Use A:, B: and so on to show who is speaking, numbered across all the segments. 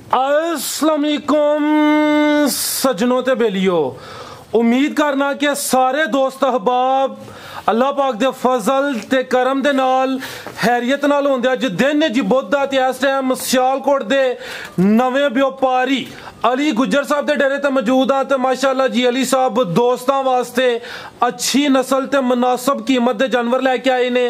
A: अस्सलाम वालेकुम सज्जनों ते बेलियो, उम्मीद करना कि सारे दोस्त अहबाब अल्लाह पाक दे फजल ते करम दे नाल हैरियत नाल होंदे। अज दिन जी बुद्ध ते इस टाइम सियालकोट दे नवे व्यापारी अली गुज्जर साहब दे डेरे ते मौजूद हाँ। माशाअल्लाह जी अली साहब दोस्तों वास्ते अच्छी नस्ल ते मुनासिब कीमत दे जानवर लैके आए ने।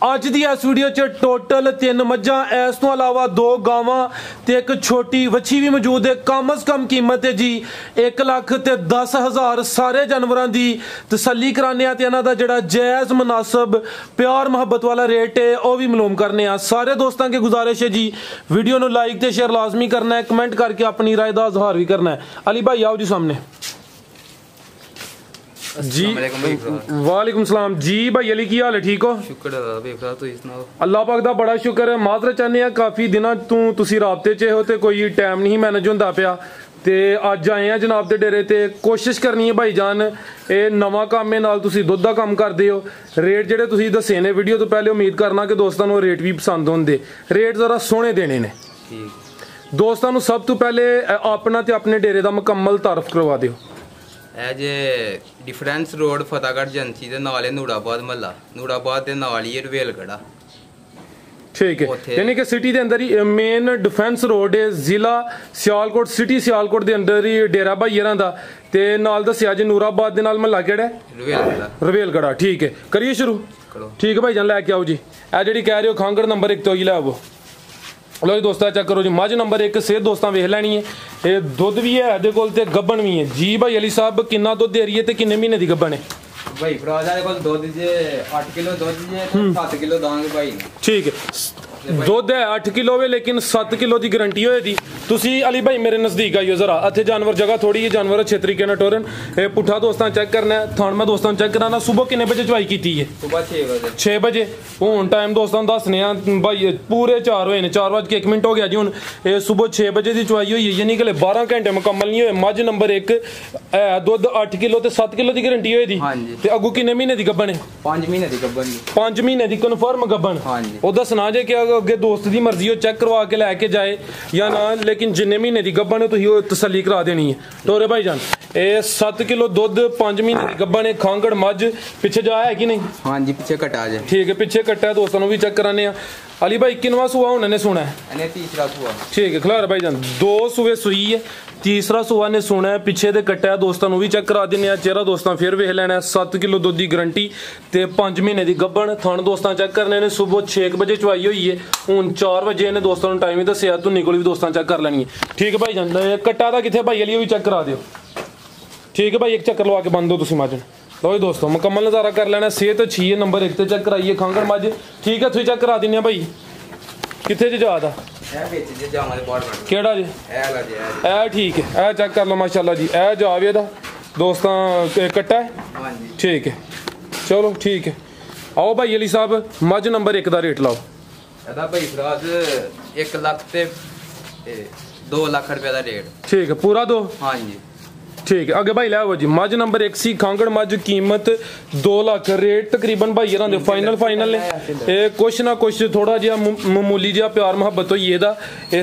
A: अज दी इस वीडियो च टोटल 3 मज्जां, इस तो अलावा 2 गावां ते एक छोटी वच्छी भी मौजूद है। कम अज कम कीमत है जी 1,10,000। सारे जानवरों की तसल्ली कराने ते इन्हां दा जिहड़ा जायज़ मुनासिब प्यार मुहब्बत वाला रेट है वह भी मालूम करने। सारे दोस्तों की गुजारिश है जी वीडियो को लाइक ते शेयर लाजमी करना है, कमेंट करके अपनी राय दा इजहार भी करना है। अली भाई आओ जी सामने जी। वालेकुम सलाम जी भाई अली, की हाल है? ठीक हो?
B: शुक्र है
A: अल्लाह पाक दा बड़ा शुक्र है। माजरत चाहने हैं काफी दिनों तू तुसी राबते च हो ते कोई टाइम नहीं मैनेज होंदा पिया ते अज आए हैं जनाब दे डेरे ते। कोशिश करनी है भाई जान, ये नवा काम है, नाल तुसी दुध दा काम करदे हो। रेट जेडे तुसी दसे ने वीडियो तो पहले उम्मीद करना कि दोस्तों को रेट भी पसंद होंदे। रेट जरा सोहने देने ने दोस्तों को। सब तो पहले अपना ते अपने डेरे दा मुकम्मल तारफ करवा दियो।
B: जे डिफरेंस रोड फतेहगढ़ एजेंसी दे नाल है नूराबाद महल्ला, नूराबाद दे नाल ही रवेलगढ़ा। ठीक है,
A: यानी कि सिटी दे अंदर ही मेन डिफेंस रोड है, जिला सियालकोट, सिटी सियालकोट दे अंदर ही डेरा भाईयरा दा ते नाल दस्सिया जी नूराबाद दे नाल महल्ला केड़ा है? रवेलगढ़ा। ठीक है, करिए शुरू। ठीक है भाई जान लैके आओ जी। ए जेहड़ी कह रहे हो खांगड़ नंबर 1 तो ही लै आवो। लो जी दोस्तों चेक करो जी, मझ नंबर 1 सेहत दोस्तों वेख लैनी है। ये दुध भी है एहदे कोल ते गब्बन भी है जी। भाई अली साहब किन्ना दुध दे रही है ते किन्ने महीने दी गब्बन है?
B: भाई फराज दे कोल दुध जे 8 किलो दुध जे ते 7 किलो दांगे भाई। ठीक
A: है, दुध है 8 किलो वे लेकिन 7 किलो की गारंटी होए दी। तुसी अली भाई मेरे नजदीक आइयो जरा, इत्थे जानवर जगह थोड़ी है, जानवर अच्छे तरीके नाल टोरन। ए पुठा दोस्तों चेक करना है, थान मैं दोस्तों चेक कराना। सुबह किन्ने बजे चवाई कीती है?
B: सुबह 6 बजे।
A: 6 बजे हुन टाइम दोस्तों दसने भाई पूरे 4 होए ने, 4:01 हो गया जी। हुन सुबह 6 बजे की चवाई हुई है, यानी कि 12 घंटे मुकम्मल नहीं होए। मझ नंबर 1 है, दुध 8 किलो ते 7 किलो की गारंटी होए दी। ते अगू किन्ने महीने दी गब्बन है?
B: 5 महीने दी गब्बन।
A: 5 महीने दी कन्फर्म गब्बन। ओ दसना जे कि अगे दोस्त दी मर्जी हो चेक करवा के लैके जाए या ना, लेकिन जिन्ने महीने की गब्बन है तुसीं तसल्ली करा देनी है। टोरे भाई जान ये 7 किलो दुध 5 महीने की गब्बन है, खांगड़ मझ पिछे जा है कि नहीं? हाँ जी पीछे कटा जाए। ठीक है, पीछे कटा है, दोस्तों भी चेक कराने। अली भाई किनवा सुआ उन्होंने सुना है?
B: तीसरा सुआ।
A: ठीक है खलार भाई जान 2 सुए सुई है, तीसरा सुआ ने सुना है, पिछे दे कट्टा है। दोस्तों भी चेक करा देने। चेहरा दोस्तों फिर वेख लेना। 7 किलो दुध की गारंटी ते 5 महीने की गब्बन। थन दोस्तों चेक करने ने। सुबह 6 बजे चवाई हुई है, हूँ 4 बजे ने दोस्तों टाइम ही दसिया। धुनी को भी दोस्तों चेक कर लेनी है। ठीक है भाई जान कट्टा का कितने भाई अली भी चेक करा दियो। ठीक है भाई एक चक्कर लवा के बंद हो तुम माजन। लो जी दोस्तों मुकम्मल नज़ारा कर लेना। सेहत अच्छी है, नंबर 1 चेक कराइए खांगड़ मझ। ठीक है तुम चेक करा देने भाई। कितने ज जा केड़ा जी? ए ठीक है, ए चेक कर लो माशाल्लाह जी। ए जा भी दोस्तों कट्टा है। ठीक है चलो ठीक है। आओ भाई अली साहब मझ नंबर 1 का रेट लाओ।
B: भाई फराज 1 लाख ते 2 लाख रुपए का रेट। ठीक
A: है पूरा 2?
B: हाँ जी
A: ठीक है आगे भाई लै जी। मझ नंबर 1 सी खांगड़ मझ, कीमत 2 लाख, रेट तकरीबन भाई यार दे फाइनल ने। कुछ ना कुछ थोड़ा जिहा मामूली जिहा प्यार मुहब्बत होई एदा।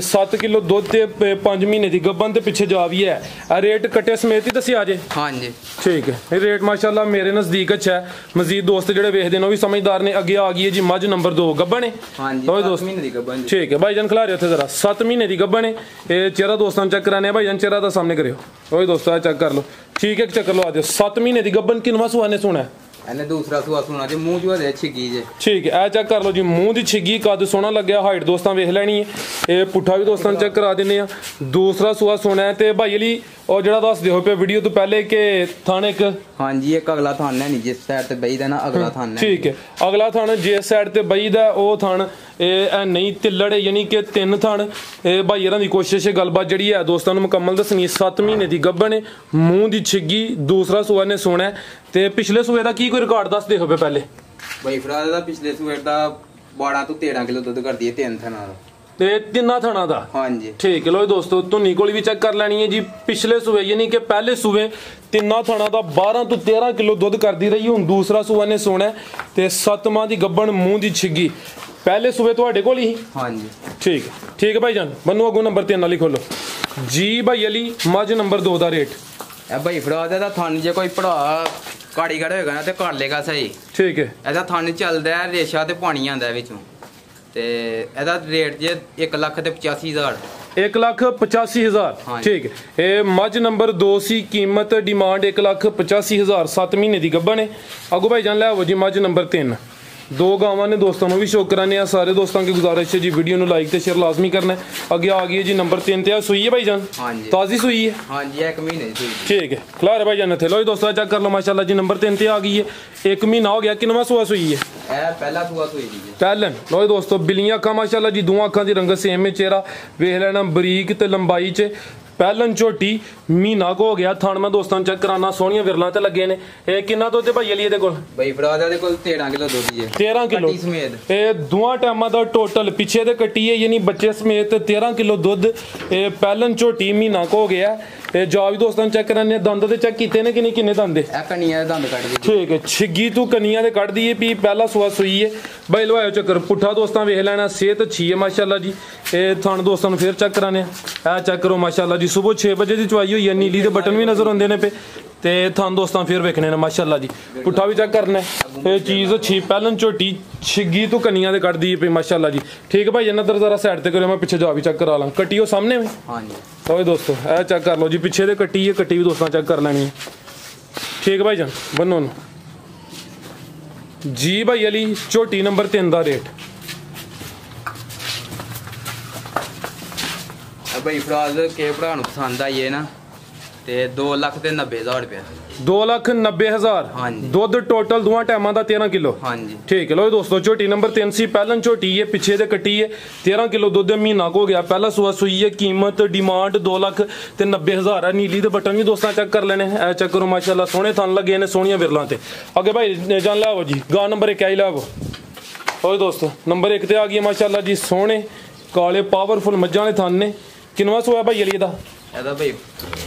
A: 7 किलो दुध ते 5 महीने की गब्बन ते पिछे जा भी है। रेट कट्टे समेत ही दसिया जे? हाँ जी ठीक है। रेट माशाल्लाह मेरे नजदीक अच्छा है। मजीद दोस्त जेडे वेखदे ने भी समझदार ने। अगे आ गई है जी मझ नंबर 2 गब्बन है। ठीक है भाई जान खिला रहे थे जरा 7 महीने की गब्बन है। चेहरा दोस्तों चेक कराने भाई जान, चेहरा तो सामने करियो। वही दोस्तों चेक कर लो। ठीक है चक्कर लो आ जाओ। 7 महीने की गब्बन किनवा सुआ ने सुना है?
B: दूसरा सुआ सुना जी। मुंह जो छिगी जे। ठीक
A: है ए चेक कर लो जी। मुंह की छिगी, कद सोहना लग्या, हाइट दोस्तों वेख लैनी है। ये पुट्ठा भी दोस्तों चेक करा देने। दूसरा सुआ सोना है। तो भाई अली और जरा दस दो पे वीडियो तो पहले के थाने एक। हाँ जी एक अगला थान है, जिस साइड ते बही दा ना अगला थान है। ठीक है अगला थान जिस साइड ते बही दा ओ थान नहीं तिल्लड़, यानी कि 3 थान। भाई यार की कोशिश है गलबात जी है दोस्तों मुकम्मल दसनी। 7 महीने की गब्बन है, मूँह की छिगी, दूसरा सुआ ने सोना है। तो पिछले सुए का की कोई रिकॉर्ड दस दे पहले?
B: भाई फराज दा पिछले सुए का 12 तो 13 किलो दुध कर दिए 3 थाना
A: ते 3 थाना दा। हाँ जी ठीक है लो दोस्तों धुनी को भी चेक कर लेनी है जी। पिछले सुबह यानी कि पहले सुबह 3 थाना दा 12 तो 13 किलो दुध कर दी रही। हूँ दूसरा सुबह ने सोना है। 7 माह की गब्बन, मूँह की छिगी। पहले सूबे ਤੁਹਾਡੇ ਕੋਲ ਹੀ?
B: ਹਾਂਜੀ
A: ठीक है भाई जान। ਮੈਨੂੰ ਅੱਗੋਂ ਨੰਬਰ 3 ਵਾਲੀ ਖੋਲੋ ਜੀ ਭਾਈ ਅਲੀ। ਮੱਝ ਨੰਬਰ 2 ਦਾ ਰੇਟ
B: ਇਹ ਭਾਈ ਫਰਾਦ ਦਾ ਥਣ ਜੇ ਕੋਈ ਭਰਾ ਕਾਰੀਗਰ ਹੋਏਗਾ ਨਾ ਤੇ ਕਰ ਲੇਗਾ ਸਹੀ।
A: ਠੀਕ ਹੈ।
B: ਇਹਦਾ ਥਣ ਚੱਲਦਾ ਹੈ ਰੇਸ਼ਾ ਤੇ ਪਾਣੀ ਆਂਦਾ ਵਿੱਚੋਂ ਤੇ ਇਹਦਾ ਰੇਟ ਜੇ 1,85,000
A: 1,85,000 ਠੀਕ ਹੈ। ਇਹ ਮੱਝ ਨੰਬਰ 2 ਸੀ, ਕੀਮਤ ਡਿਮਾਂਡ 1,85,000, 7 ਮਹੀਨੇ ਦੀ ਗੱਭਣ ਹੈ। ਅੱਗੋਂ ਭਾਈ ਜਾਨ ਲੈ ਆਵੋ ਜੀ ਮੱਝ ਨੰਬਰ 3। दो गावां ने दोस्तों को भी शौक कराने हैं। सारे दोस्तों की गुजारिश है जी वीडियो को लाइक ते शेयर लाजमी करना है। आगे आ गई है जी नंबर 3 ते सुई है भाई जान? ताजी सुई है?
B: हाँ जी 1 महीने की सुई।
A: ठीक है खिलार भाई जान थे। लो दोस्तों चेक कर लो माशाल्लाह जी नंबर 3 ते आ गई है। 1 महीना हो गया। किनवा सुआ सुई है?
B: पहला सुआ सुई जी
A: पहलन। लो दोस्तों बिलियां अखां माशाल्लाह जी दोवां अखां दी रंगत सेम है। चेहरा वेख लेना बरीक ते लंबाई च पहलन झोटी महीना को हो गया। थान मैं दोस्तों चेक कराना सोहणियां विरलां ते लगे ने। ए किन्ना दुध है भाई अली दे कोल?
B: भाई फराद दे कोल 13 किलो दुध है।
A: 13 किलो
B: समेत।
A: ए दोवां टाइमां दा टोटल पिछे दे कट्टी है यानी बच्चे समेत 13 किलो दुध। ए पहलन झोटी महीना को हो गया। ए जा भी दोस्तों चेक कराने दंद ते चेक कीते ने कि नहीं किन्ने दंद है?
B: ए कनिया दे दंद कट दी।
A: ठीक है छिगी तू कनिया दे कट दी है। पी पहला सुआ सुई है भाई। लवायो चक्कर पुट्ठा दोस्तों वेख लेना। सेहत अच्छी है माशाल्लाह जी। ए थान दोस्तों फिर चेक कराने आ चेक करो माशाल्लाह जी। सुबह 6 बजे चवाई हुई है। नीली दे बटन भी नजर आते हैं पे ते थान दोस्तों फिर वेखने ने माशाल्लाह जी। पुट्ठा भी चेक करना है। चीज़ अच्छी पहलन झोटी छिगी तो कनिया दे कट दी पे माशाल्लाह जी। ठीक है भाई इधर जरा साइड ते करो मैं पीछे जा भी चेक करा ला। कट्टी हो सामने में?
B: हाँ जी।
A: तो दोस्तों ए चेक कर लो जी पीछे दे कट्टी है। कट्टी भी दोस्तों चेक कर लेनी है। ठीक है भाई जान बनो जी भाई अली झोटी नंबर 3 का रेट
B: भाई फराज के भरा पसंद आई है ना ते 2,90,000 रुपया।
A: 2,90,000
B: हाँ जी।
A: दुध टोटल दोवां टाइमां दा 13 किलो।
B: हाँ जी।
A: ठीक है लो दोस्तों झोटी नंबर 3 सी पहलन झोटी है पिछे दे कट्टी है 13 किलो दुध महीना को हो गया। पहला सुआ सुई है। कीमत डिमांड 2,90,000 है। नीली दे बटन भी दोस्तों चेक कर लेने ए चेक करो माशाल्लाह सोहने थन लगे ने सोहनियां विरलां ते। आगे भाई जान लाओ जी गा नंबर 1 आई लाओ। और दोस्तों नंबर 1 ते आ गई माशाल्लाह जी सोहने काले पावरफुल मज्जां ने थन ने। किनवा सुआ भाई अली दा?
B: ਇਹਦਾ ਭਾਈ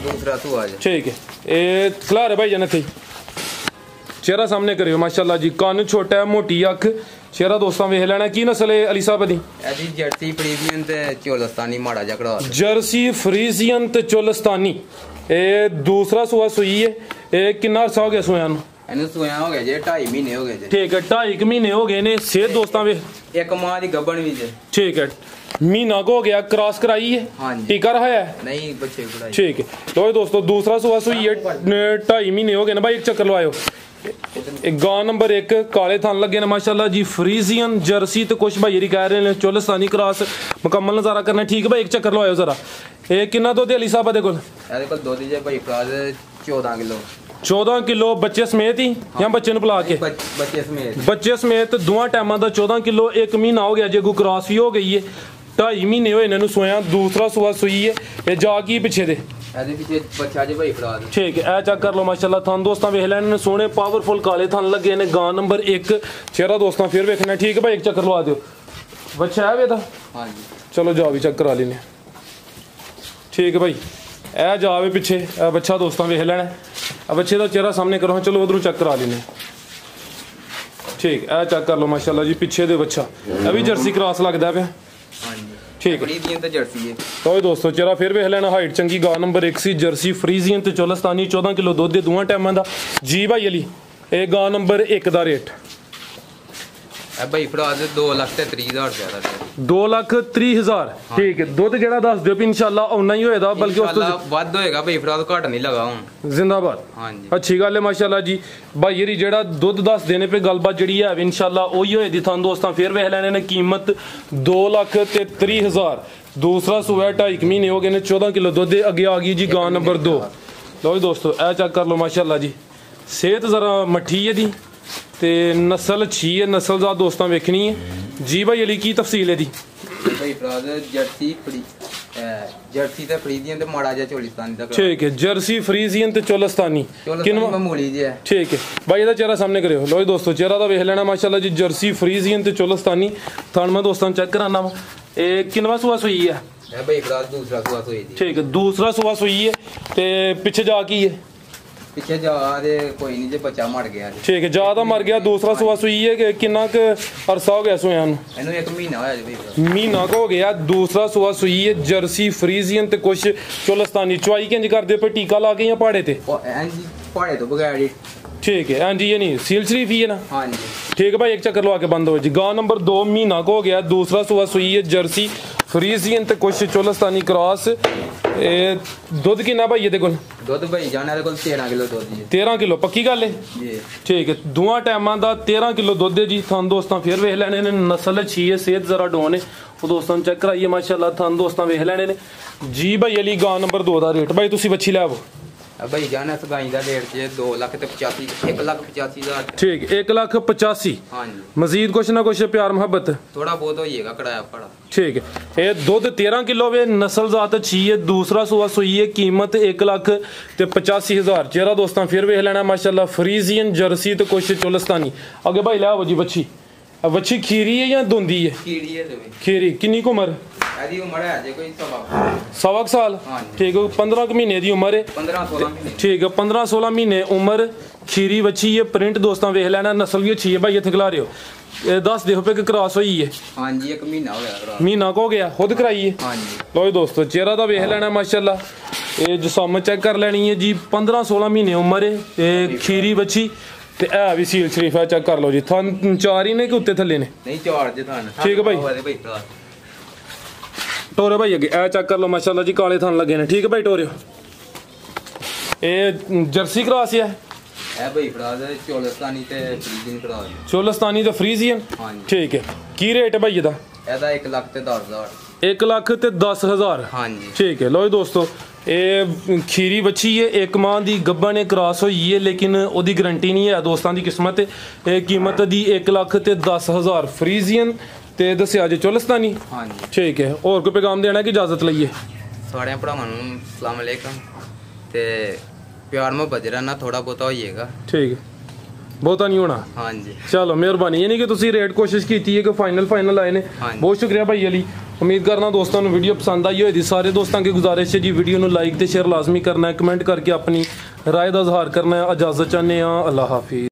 B: दूसरा सुआ है।
A: ठीक है ए खिलार है भाई जान थे। चेहरा सामने करियो माशाल्लाह जी। कान छोटा है मोटी अख। चेहरा दोस्तों वेख लेना। की नस्ल है अली साहब दी?
B: ਇਹਦੀ ਜਰਸੀ ਫਰੀਜ਼ੀਅਨ ਤੇ ਚੋਲਸਤਾਨੀ ਮਾੜਾ ਜਿਹਾ ਕਢਾ।
A: जर्सी फ्रीजियन ते चोलस्तानी। ए दूसरा सुआ सुई है। ए कितना अरसा हो गया सोया नु?
B: ਇਹਨੂੰ ਸੋਇਆ ਹੋ ਗਿਆ ਜੇ 2.5 ਮਹੀਨੇ ਹੋ ਗਏ ਜੇ।
A: ठीक है 2.5 महीने हो गए ने। सेहत दोस्तों वे
B: ਇੱਕ ਮਾਹ ਦੀ ਗੱਭਣ ਵੀ ਜੇ।
A: ठीक है महीना को हो गया। क्रॉस कराई है?
B: हाँ जी।
A: टीका रहा है?
B: नहीं बच्चे पढ़ाई।
A: ठीक है तो दोस्तों दूसरा सुआ सुई है 2.5 महीने हो गए ना भाई। एक चक्कर लवायो। गां नंबर 1 काले थान लगे ने माशाल्लाह जी। फ्रीजियन जर्सी तो कुछ भाई कह रहे हैं चोलस्तानी क्रॉस मुकम्मल नजारा करना। ठीक है भाई एक चक्कर लवायो जरा। ये कितना दुध अली साहब दे कोल?
B: ਇਹਦੇ ਕੋਲ ਦੁੱਧ ਜੇ ਭਾਈ ਫਰਾਜ਼ 14 किलो।
A: 14 किलो बच्चे समेत ही या बच्चे ने बुला के?
B: बच्चे समेत।
A: बच्चे समेत दोवां टाइमां दा 14 किलो। 1 महीना हो गया जे को क्रॉस भी हो गई है। 2.5 महीने होए इन्होंने सोया। दूसरा सुआ सुई है। ये जा की पिछे दे
B: ਇਹਦੇ ਪਿੱਛੇ ਬੱਚਾ ਜੇ ਭਾਈ ਫਰਾਜ਼।
A: ठीक है ए चेक कर लो माशाल्लाह थान दोस्तों वेख लेने सोने पावरफुल काले थान लगे ने। गां नंबर 1 चेहरा दोस्तों फिर वेखना। ठीक है भाई एक चक्कर लवा दियो। बच्चा है बेटा?
B: हाँ जी।
A: चलो जा भी चेक करा लेने। ठीक है भाई ए जावे पिछे ए बच्चा दोस्तों वेख लेना। अब बच्चे का चेहरा सामने करो। चलो उधरों चेक करा लेने। ठीक ए चेक कर लो माशाल्लाह जी पिछे दे बच्चा अभी जर्सी क्रॉस लगता पे।
B: हाँ जी।
A: ठीक है
B: फ्रीजियन ते जर्सी है।
A: तो दोस्तों चेहरा फिर वेख लेना। हाइट चंगी। गा नंबर 1 सी जर्सी फ्रीजियन ते चोलस्तानी 14 किलो दुध दोवां टाइमां दा। जी भाई अली ए गा नंबर 1 दा रेट?
B: भाई फराज 2,30,000 रुपया दा।
A: 2,30,000 ठीक है। दुध जेड़ा दस दियो इंशाल्लाह उन्ना ही होएगा बल्कि उस तो
B: ਵੱਧ ਹੋਏਗਾ भाई फराज घट नहीं लगा हूं।
A: जिंदाबाद।
B: हाँ जी।
A: अच्छी गल है माशाल्लाह जी। भाई ये जेड़ा दुध दस देने पे गलबात जड़ी है इंशाल्लाह ओही होएगी। थान दोस्तों फिर वेख लेने ने। कीमत 2,30,000। दूसरा सुबह 2.5 महीने हो गए ने। 14 किलो दुध अगे आ गई जी गां नंबर 2। लो दोस्तों ए चेक कर लो माशाल्लाह जी। सेहत जरा मठी है दी ते नस्ल अच्छी है। नस्लजात दोस्तों वेखनी है जी। भाई अली की तफसील है दी?
B: भाई फराज जर्सी फ्री जर्सी ते फ्रीजियन ते माड़ा जिहा चोलिस्तानी दा।
A: ठीक है जर्सी फ्रीजियन ते चोलस्तानी
B: किनवा मामूली जी है।
A: ठीक है भाई ਇਹਦਾ चेहरा सामने करियो। लो दोस्तों चेहरा ਦਾ ਵੇਖ ਲੈਣਾ माशाल्लाह जी। जर्सी फ्रीजियन ਤੇ ਚੋਲਸਤਾਨੀ थान मैं दोस्तों चेक कराना वा। ਇਹ ਕਿਨਵਾ ਸੁਆ ਸੁਈ है?
B: भाई फराज दूसरा सुआ सुई जी।
A: ठीक है दूसरा सुआ सुई है ते पीछे जा की है?
B: ਪਿੱਛੇ ਜਾ ਦੇ ਕੋਈ ਨਹੀਂ ਜੇ ਬੱਚਾ ਮਰ ਗਿਆ ਜੀ।
A: ਠੀਕ ਹੈ, ਜ਼ਿਆਦਾ ਮਰ ਗਿਆ। ਦੂਸਰਾ ਸੂਆ ਸੂਈ ਹੈ ਕਿ ਕਿੰਨਾ ਕੁ ਅਰਸਾ ਹੋ ਗਿਆ ਸੂਆਂ ਨੂੰ?
B: ਇਹਨੂੰ 1 ਮਹੀਨਾ ਹੋਇਆ ਜੀ।
A: ਮਹੀਨਾ ਕੁ ਹੋ ਗਿਆ। ਦੂਸਰਾ ਸੂਆ ਸੂਈ ਹੈ, ਜਰਸੀ ਫਰੀਜ਼ੀਅਨ ਤੇ ਕੁਛ ਚੋਲਸਤਾਨੀ। ਚੁਆਈ ਕਿੰਜ ਕਰਦੇ ਪਏ, ਟੀਕਾ ਲਾ ਕੇ ਜਾਂ ਪਾੜੇ ਤੇ?
B: ਹਾਂਜੀ ਪਾੜੇ ਤੋਂ ਬਗੈਰ ਜੀ।
A: ठीक है, हाँ जी, ये नहीं सील शरीफ ही है ना?
B: हाँ जी।
A: ठीक है भाई, एक चक्कर लगा के बंद हो जी। गांव नंबर 2 महीना को हो गया। दूसरा सुबह सुई है, जर्सी फ्रीजियन ते कुछ चोलस्तानी क्रॉस। दुध किन्ना भाई ये
B: दुध भाई जाने 13 किलो दुध जी।
A: 13 किलो पक्की गल है
B: जी।
A: ठीक है, दोवां टाइमां दा 13 किलो दुध है जी। थान दोस्तां फिर वेख लैने ने, नस्ल अच्छी है, सेहत जरा डाउन है, वो दोस्तां चेक कराइए माशाल्लाह। थान दोस्तां वेख लैने ने जी। भाई अली गांव नंबर 2 दा रेट भाई तुसी बच्ची लै आवो
B: भाई जाना सगाई का रेट जे 2,85,000 1,85,000।
A: ठीक, 1,85,000।
B: हाँ जी।
A: मजीद कुछ ना कुछ प्यार मोहब्बत
B: थोड़ा बहुत होइएगा किराया पड़ा।
A: ठीक है, ये दुध 13 किलो वे, नस्ल जात अच्छी है। दूसरा सुआ सुई है, कीमत 1,85,000। चेहरा दोस्तां फिर वेख लेना माशाल्लाह। फ्रीजियन जर्सी तो कुछ चोलस्तानी। आगे भाई ला जी बच्ची। बच्ची खीरी है या धुंदी है?
B: खीरी है।
A: खीरी किन्नी की उम्र?
B: ਇਹਦੀ ਉਮਰ ਹੈ ਜੇ ਕੋਈ
A: सवा साल। ठीक है, 15 महीने की उम्र है।
B: 15-16 महीने।
A: ठीक है, 15-16 महीने उम्र। खीरी बच्ची है, प्रिंट दोस्तां वेख लेना, नस्ल भी अच्छी है भाई। इत्थे खिला रहे हो 10 देखो पे कि क्रॉस हुई है?
B: हाँ जी, 1 महीना हो गया।
A: महीना को हो गया, खुद कराई है?
B: हाँ जी।
A: लो जी दोस्तों, चेहरा दा वेख लेना माशाल्लाह। ये जिस्म चेक कर लेनी है जी। 15-16 महीने उम्र है। खीरी बच्ची ते है भी सील शरीफ है, चेक कर लो जी। थान 4 ही ने कि उत्ते थल्ले ने?
B: नहीं 4 जे थान।
A: ठीक है भाई, टोरे भाई अगे ए चेक कर लो माशाल्लाह जी, काले थान लगे ने। ठीक है भाई टोरियो, ये जर्सी क्रॉस है
B: भाई फड़ा दे चोलस्तानी ते फ्रीजियन क्रॉस।
A: चोलस्तानी ते फ्रीजियन।
B: हां जी।
A: ठीक है, की रेट है भाई ਇਹਦਾ?
B: ਇਹਦਾ 1,10,000।
A: 1,10,000।
B: हाँ जी।
A: ठीक है, लो जी दोस्तों, ये खीरी बच्ची है, 1 माह दी गब्बा ने क्रॉस हुई है, लेकिन ओदी गारंटी नहीं है। दोस्तां दी किस्मत है। कीमत दी 1,10,000 फ्रीजियन ते दस्या जे चोलस्तानी।
B: हाँ जी।
A: ठीक है, और कोई पैगाम देना कि इजाजत लईए?
B: सारे भरावां नूं अस्सलाम वालेकुम ते प्यार मोहब्बत रहना, थोड़ा बहुत होइएगा।
A: ठीक है, बहुता नहीं होना।
B: हाँ जी।
A: चलो मेहरबानी। ये नहीं कि तुसी रेट कोशिश की है कि फाइनल आए ने।
B: हाँ जी।
A: बहुत शुक्रिया भाई अली। उम्मीद करना दोस्तों ने वीडियो पसंद आई होगी। सारे दोस्तों की गुजारिश है जी, वीडियो ਨੂੰ लाइक ਤੇ शेयर लाजमी करना है, कमेंट करके अपनी राय का इजहार करना है। इजाजत चाहते हैं, अल्लाह हाफिज।